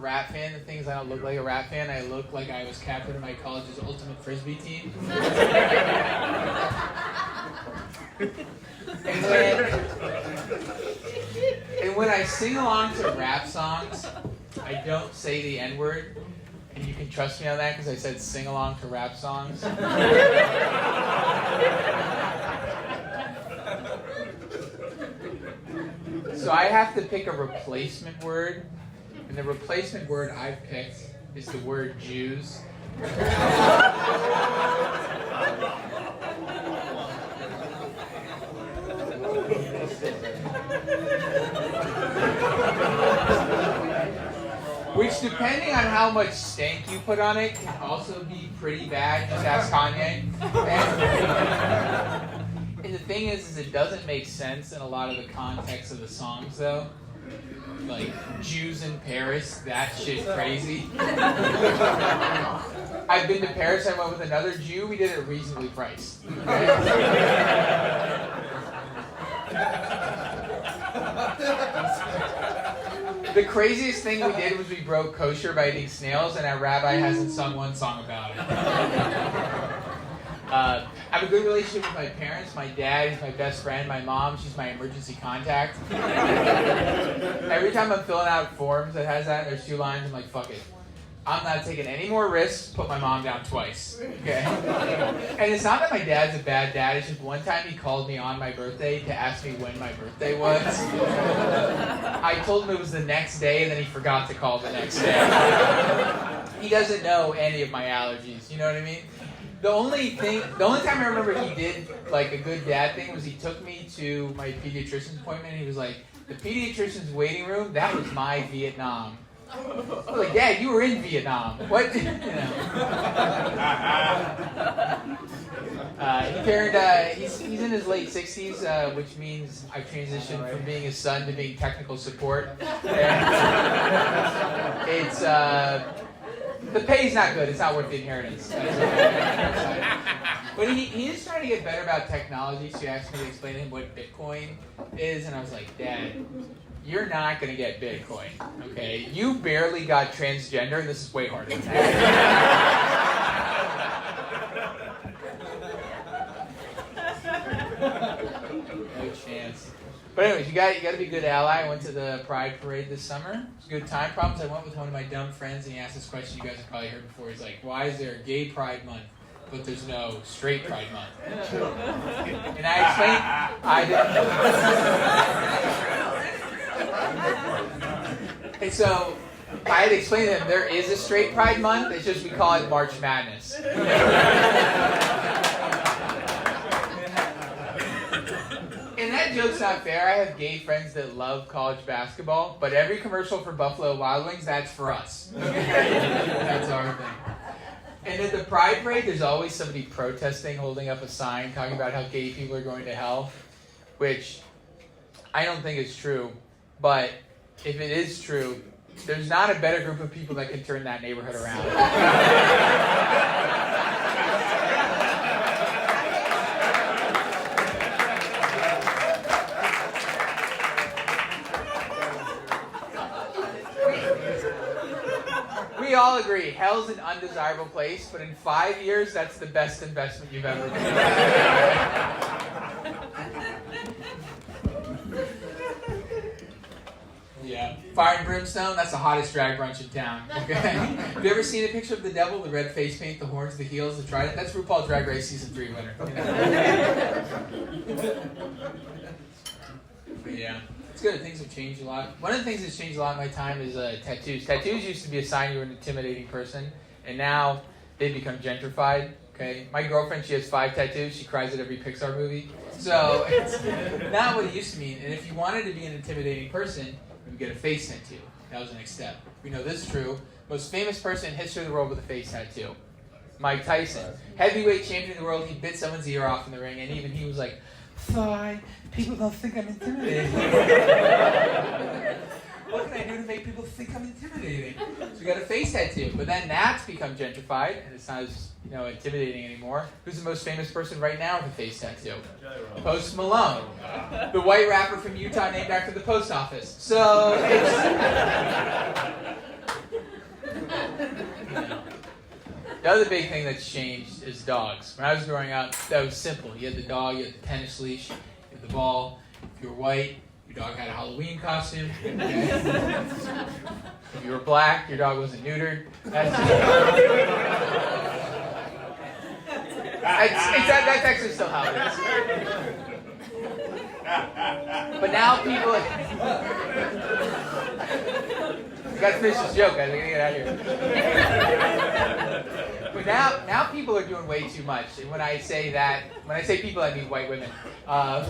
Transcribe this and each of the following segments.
rap fan. The thing is, I don't look like a rap fan. I look like I was captain of my college's ultimate frisbee team. And when I sing along to rap songs, I don't say the N-word. And you can trust me on that because I said sing along to rap songs. So I have to pick a replacement word. And the replacement word I've picked is the word Jews. Which, depending on how much stank you put on it, can also be pretty bad. Just ask Kanye. And the thing is it doesn't make sense in a lot of the context of the songs, though. Like, Jews in Paris, that shit crazy. I've been to Paris, I went with another Jew, we did it reasonably priced. The craziest thing we did was we broke kosher by eating snails, and our rabbi hasn't sung one song about it. I have a good relationship with my parents. My dad is my best friend. My mom, she's my emergency contact. Every time I'm filling out forms that has that, there's 2 lines, I'm like, fuck it. I'm not taking any more risks, put my mom down twice. Okay? And it's not that my dad's a bad dad, it's just one time he called me on my birthday to ask me when my birthday was. I told him it was the next day, and then he forgot to call the next day. He doesn't know any of my allergies, you know what I mean? The only time I remember he did like a good dad thing was he took me to my pediatrician's appointment, and he was like, the pediatrician's waiting room, that was my Vietnam. I was like, Dad, you were in Vietnam. What? You know. He's in his late 60s, which means I've transitioned from being his son to being technical support. It's the pay's not good. It's not worth the inheritance. But he is trying to get better about technology, so he asked me to explain to him what Bitcoin is, and I was like, Dad, you're not going to get Bitcoin, okay? You barely got transgender, and this is way harder than that. No chance. But anyways, you got to be a good ally. I went to the Pride Parade this summer. It was a good time. Problems, I went with one of my dumb friends, and he asked this question you guys have probably heard before. He's like, why is there a gay Pride Month, but there's no straight Pride Month? And I explained, I didn't. And so I had to explain to him, there is a straight Pride Month, it's just we call it March Madness. And that joke's not fair. I have gay friends that love college basketball, but every commercial for Buffalo Wild Wings, that's for us. That's our thing. And at the Pride Parade, there's always somebody protesting, holding up a sign, talking about how gay people are going to hell, which I don't think is true, but if it is true, there's not a better group of people that can turn that neighborhood around. We all agree, hell's an undesirable place, but in 5 years, that's the best investment you've ever made. Yeah. Fire and Brimstone, that's the hottest drag brunch in town. Okay? Have you ever seen a picture of the devil, the red face paint, the horns, the heels, the trident? That's RuPaul's Drag Race Season 3 winner. You know? But yeah. It's good. Things have changed a lot. One of the things that's changed a lot in my time is tattoos. Tattoos used to be a sign you were an intimidating person, and now they've become gentrified. Okay, my girlfriend, she has 5 tattoos. She cries at every Pixar movie. So it's not what it used to mean. And if you wanted to be an intimidating person, you would get a face tattoo. That was the next step. We know this is true. Most famous person in history of the world with a face tattoo. Mike Tyson. Heavyweight champion of the world. He bit someone's ear off in the ring, and even he was like, fine, people don't think I'm intimidating. What can I do to make people think I'm intimidating? So we got a face tattoo, but then that's become gentrified, and it's not as intimidating anymore. Who's the most famous person right now with a face tattoo? Post Malone, the white rapper from Utah named after the post office. So The other big thing that's changed is dogs. When I was growing up, that was simple. You had the dog, you had the tennis leash, you had the ball. If you were white, your dog had a Halloween costume. Okay? If you were black, your dog wasn't neutered. That's actually still how it is. But now people... I gotta finish this joke, guys. I gotta get out of here. But now people are doing way too much. And when I say people, I mean white women. I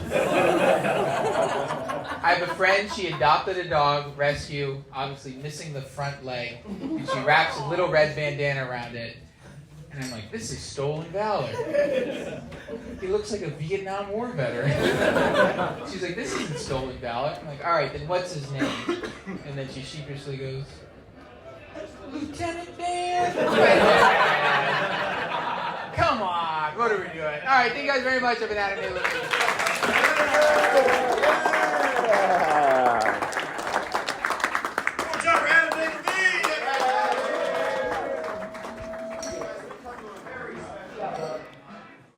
have a friend, she adopted a dog, rescue, obviously missing the front leg. And she wraps a little red bandana around it. And I'm like, this is stolen valor. He looks like a Vietnam War veteran. She's like, this isn't stolen valor. I'm like, all right, then what's his name? And then she sheepishly goes, Lieutenant Dan. Come on, what are we doing? All right, thank you guys very much. I've been Adam Levine.